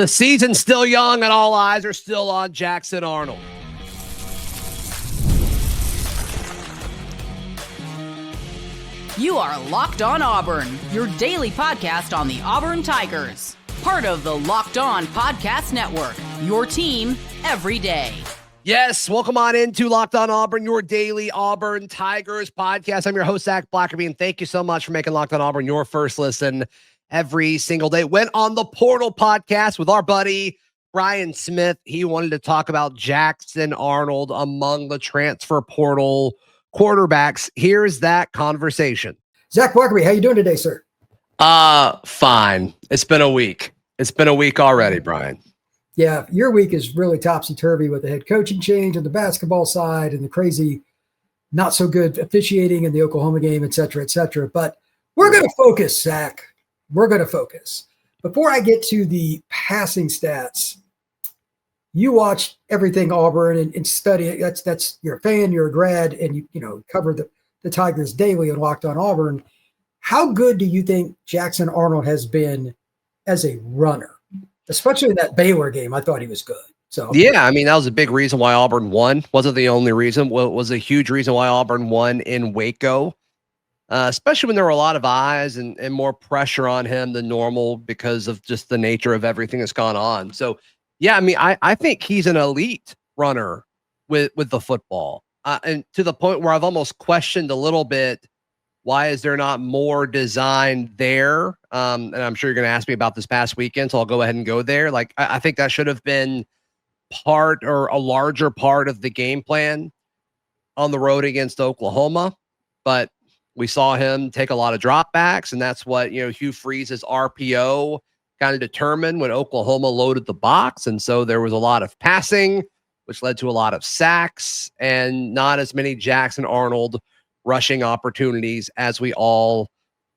The season's still young and all eyes are still on Jackson Arnold. You are Locked On Auburn, your daily podcast on the Auburn Tigers. Part of the Locked On Podcast Network, your team every day. Yes, welcome on into Locked On Auburn, your daily Auburn Tigers podcast. I'm your host, Zac Blackerby, and thank you so much for making Locked On Auburn your first listen every single day. Went on the Portal podcast with our buddy, Brian Smith. He wanted to talk about Jackson Arnold among the transfer portal quarterbacks. Here's that conversation. Zac Blackerby, how you doing today, sir? Fine. It's been a week. It's been a week already, Brian. Yeah, your week is really topsy-turvy with the head coaching change on the basketball side and the crazy, not so good officiating in the Oklahoma game, et cetera, et cetera. But we're going to focus, Zac. We're going to focus. Before I get to the passing stats, you watch everything Auburn and study it. That's you're a fan, you're a grad, and you cover the Tigers daily and Locked On Auburn. How good do you think Jackson Arnold has been as a runner? Especially in that Baylor game, I thought he was good. So yeah, I mean, that was a big reason why Auburn won. Wasn't the only reason. Well, it was a huge reason why Auburn won in Waco. Especially when there were a lot of eyes and more pressure on him than normal because of just the nature of everything that's gone on. So, yeah, I mean, I think he's an elite runner with the football. And to the point where I've almost questioned a little bit, why is there not more design there? And I'm sure you're going to ask me about this past weekend, so I'll go ahead and go there. Like, I think that should have been part or a larger part of the game plan on the road against Oklahoma. But we saw him take a lot of dropbacks, and that's what, Hugh Freeze's RPO kind of determined when Oklahoma loaded the box. And so there was a lot of passing, which led to a lot of sacks and not as many Jackson Arnold rushing opportunities as we all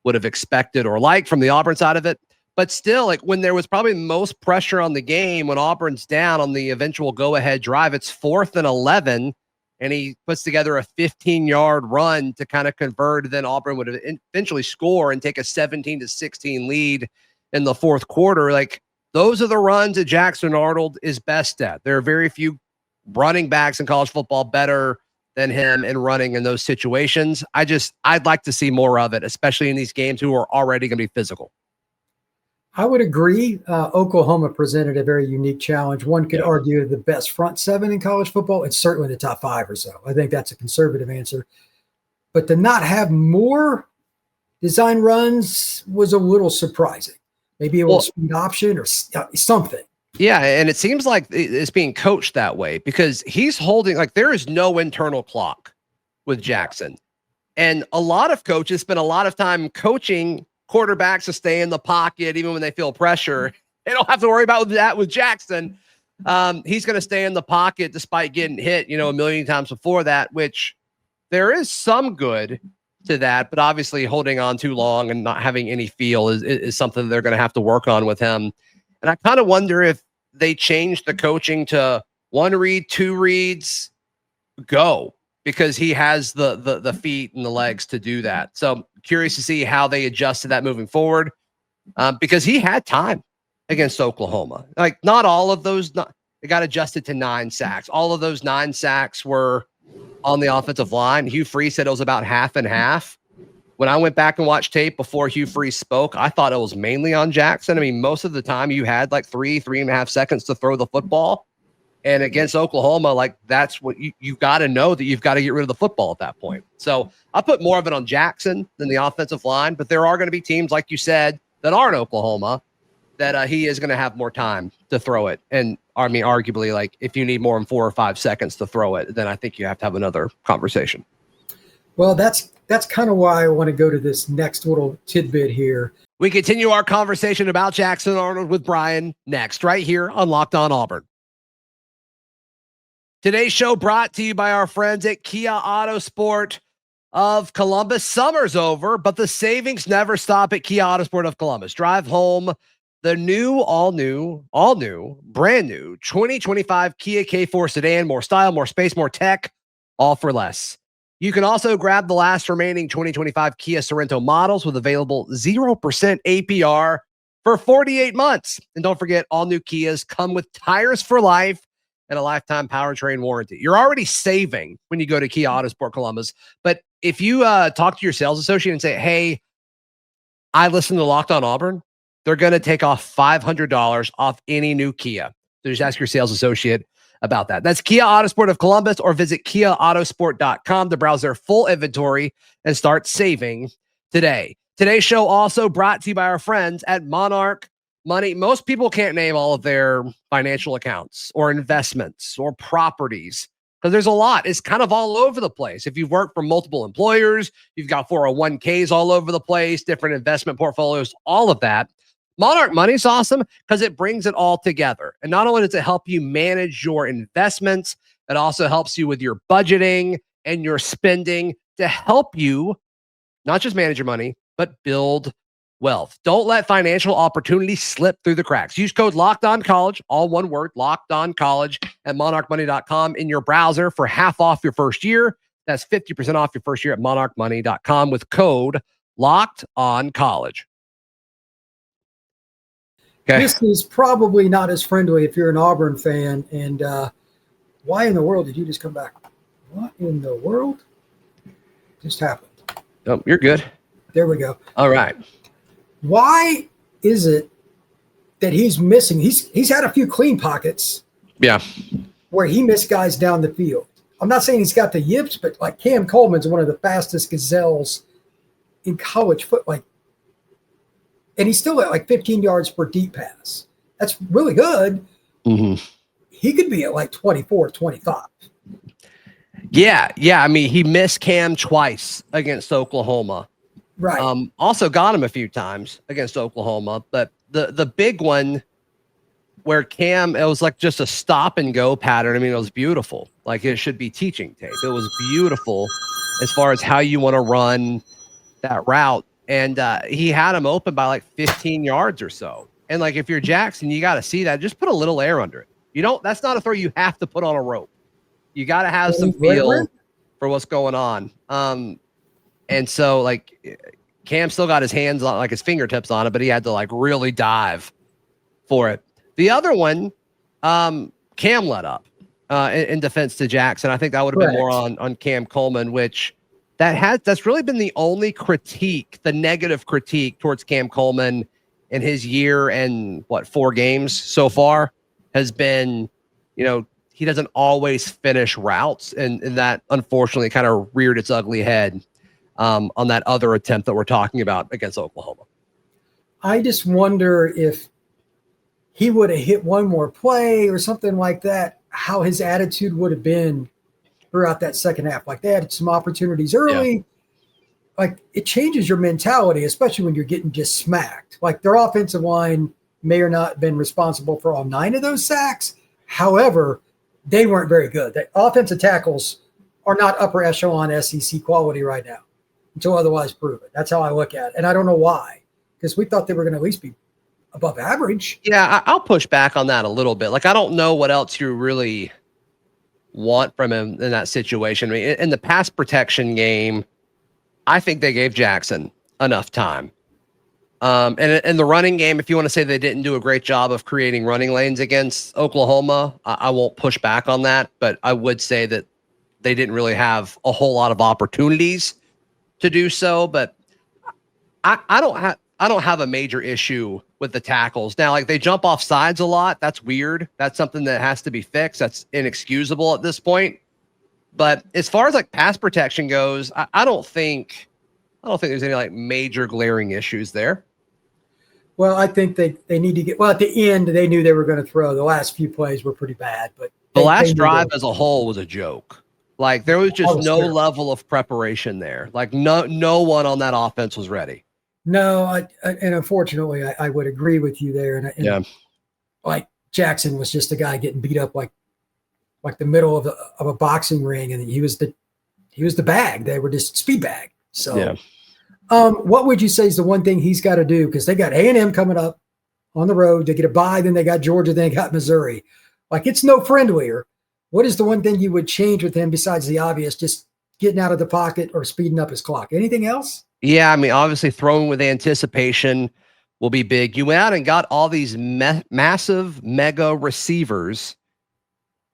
would have expected or liked from the Auburn side of it. But still, like when there was probably most pressure on the game, when Auburn's down on the eventual go-ahead drive, it's 4th and 11. And he puts together a 15-yard run to kind of convert. Then Auburn would eventually score and take a 17-16 lead in the fourth quarter. Like, those are the runs that Jackson Arnold is best at. There are very few running backs in college football better than him in running in those situations. I'd like to see more of it, especially in these games who are already going to be physical. I would agree. Oklahoma presented a very unique challenge. One could argue the best front seven in college football. It's certainly the top 5 or so. I think that's a conservative answer. But to not have more design runs was a little surprising. Maybe it was speed option or something. Yeah, and it seems like it's being coached that way because he's holding, like, there is no internal clock with Jackson. And a lot of coaches spend a lot of time coaching quarterbacks to stay in the pocket even when they feel pressure. They don't have to worry about that with Jackson. He's going to stay in the pocket despite getting hit, a million times before that, which there is some good to that, but obviously holding on too long and not having any feel is something they're going to have to work on with him. And I kind of wonder if they change the coaching to 1 read, 2 reads, go, because he has the feet and the legs to do that. So curious to see how they adjust to that moving forward, because he had time against Oklahoma. Like, not all of those, it got adjusted to 9 sacks. All of those 9 sacks were on the offensive line. Hugh Freeze said it was about half and half. When I went back and watched tape before Hugh Freeze spoke, I thought it was mainly on Jackson. I mean, most of the time you had like 3.5 seconds to throw the football. And against Oklahoma, like, that's what you got to know, that you've got to get rid of the football at that point. So I'll put more of it on Jackson than the offensive line, but there are going to be teams, like you said, that aren't Oklahoma, that he is going to have more time to throw it. And I mean, arguably, like, if you need more than 4 or 5 seconds to throw it, then I think you have to have another conversation. Well, that's kind of why I want to go to this next little tidbit here. We continue our conversation about Jackson Arnold with Brian next, right here on Locked On Auburn. Today's show brought to you by our friends at Kia Autosport of Columbus. Summer's over, but the savings never stop at Kia Autosport of Columbus. Drive home the new, all new, brand new 2025 Kia K4 sedan. More style, more space, more tech, all for less. You can also grab the last remaining 2025 Kia Sorento models with available 0% APR for 48 months. And don't forget, all new Kias come with tires for life and a lifetime powertrain warranty. You're already saving when you go to Kia Autosport Columbus. But if you talk to your sales associate and say, hey, I listen to Locked On Auburn, they're going to take off $500 off any new Kia. So just ask your sales associate about that. That's Kia Autosport of Columbus, or visit KiaAutosport.com to browse their full inventory and start saving today. Today's show also brought to you by our friends at Monarch Money. Most people can't name all of their financial accounts or investments or properties because there's a lot. It's kind of all over the place. If you've worked for multiple employers, you've got 401ks all over the place, different investment portfolios, all of that. Monarch Money is awesome because it brings it all together. And not only does it help you manage your investments, it also helps you with your budgeting and your spending to help you not just manage your money, but build wealth. Don't let financial opportunities slip through the cracks. Use code LOCKEDONCollege, all one word, LOCKEDONCollege at monarchmoney.com in your browser for half off your first year. That's 50% off your first year at monarchmoney.com with code LOCKEDONCollege. Okay. This is probably not as friendly if you're an Auburn fan. And why in the world did you just come back? What in the world just happened? Oh, you're good. There we go. All right. Why is it that he's missing? He's had a few clean pockets. Yeah. Where he missed guys down the field. I'm not saying he's got the yips, but like Cam Coleman's one of the fastest gazelles in college football. And he's still at like 15 yards per deep pass. That's really good. Mm-hmm. He could be at like 24, 25. Yeah. I mean, he missed Cam twice against Oklahoma. Right. Also got him a few times against Oklahoma. But the big one where Cam, it was like just a stop and go pattern. I mean, it was beautiful. Like it should be teaching tape. It was beautiful as far as how you want to run that route. And he had him open by like 15 yards or so. And like, if you're Jackson, you got to see that. Just put a little air under it. That's not a throw you have to put on a rope. You got to have some feel for what's going on. And so like Cam still got his hands on, like his fingertips on it, but he had to like really dive for it. The other one, Cam let up in defense to Jackson. I think that would have been more on Cam Coleman, which that's really been the only critique, the negative critique towards Cam Coleman in his year and 4 games so far has been, he doesn't always finish routes. And that unfortunately kind of reared its ugly head on that other attempt that we're talking about against Oklahoma. I just wonder if he would have hit one more play or something like that, how his attitude would have been throughout that second half. Like they had some opportunities early. Yeah. Like it changes your mentality, especially when you're getting just smacked. Like their offensive line may or not have been responsible for all 9 of those sacks. However, they weren't very good. The offensive tackles are not upper echelon SEC quality right now until otherwise proven. That's how I look at it. And I don't know why, because we thought they were going to at least be above average. Yeah, I'll push back on that a little bit. Like, I don't know what else you really want from him in that situation. I mean, in the pass protection game, I think they gave Jackson enough time. And in the running game, if you want to say they didn't do a great job of creating running lanes against Oklahoma, I won't push back on that. But I would say that they didn't really have a whole lot of opportunities to do so. But I don't have a major issue with the tackles. Now, like they jump off sides a lot. That's weird. That's something that has to be fixed. That's inexcusable at this point. But as far as like pass protection goes, I don't think there's any like major glaring issues there. Well, I think they need to get, at the end, they knew they were going to throw. The last few plays were pretty bad, but the last drive as a whole was a joke. Like there was just no level of preparation there. Like no one on that offense was ready. No, and unfortunately, I would agree with you there. And yeah, like Jackson was just a guy getting beat up like the middle of a boxing ring, and he was the bag. They were just speed bag. So, yeah. What would you say is the one thing he's got to do? Because they got A&M coming up on the road. They get a bye, then they got Georgia, then they got Missouri. Like it's no friendlier. What is the one thing you would change with him besides the obvious, just getting out of the pocket or speeding up his clock? Anything else? Yeah, I mean, obviously throwing with anticipation will be big. You went out and got all these massive mega receivers,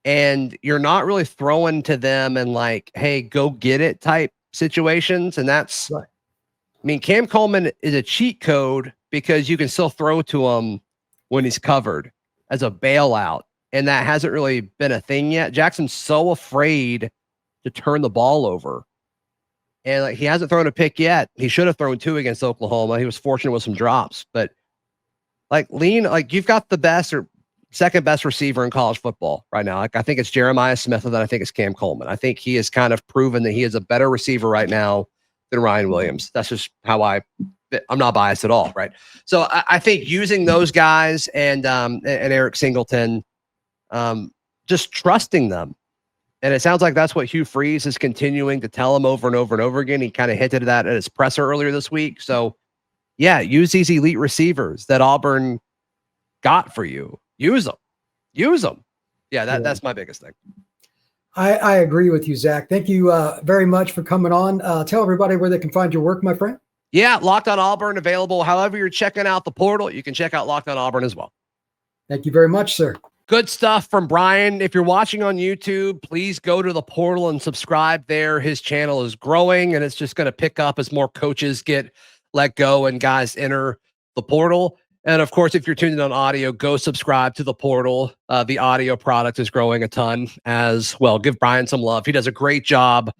and you're not really throwing to them and like, hey, go get it type situations. And that's, Right. I mean, Cam Coleman is a cheat code because you can still throw to him when he's covered as a bailout. And that hasn't really been a thing yet. Jackson's so afraid to turn the ball over. And like, he hasn't thrown a pick yet. He should have thrown 2 against Oklahoma. He was fortunate with some drops, but like you've got the best or second best receiver in college football right now. Like I think it's Jeremiah Smith, and then I think it's Cam Coleman. I think he has kind of proven that he is a better receiver right now than Ryan Williams. That's just how I'm not biased at all, right? So I think using those guys and Eric Singleton, just trusting them. And it sounds like that's what Hugh Freeze is continuing to tell him over and over and over again. He kind of hinted at that at his presser earlier this week. So yeah, use these elite receivers that Auburn got for you. Use them. Yeah, that's my biggest thing. I agree with you, Zach. Thank you very much for coming on. Tell everybody where they can find your work, my friend. Yeah, Locked On Auburn available. However you're checking out the portal, you can check out Locked On Auburn as well. Thank you very much, sir. Good stuff from Brian. If you're watching on YouTube, please go to the portal and subscribe there. His channel is growing, and it's just going to pick up as more coaches get let go and guys enter the portal. And of course, if you're tuned in on audio, go subscribe to the portal. The audio product is growing a ton as well. Give Brian some love. He does a great job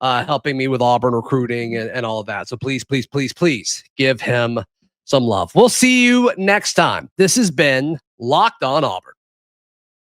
helping me with Auburn recruiting and all of that. So please, please, please, please give him some love. We'll see you next time. This has been Locked On Auburn.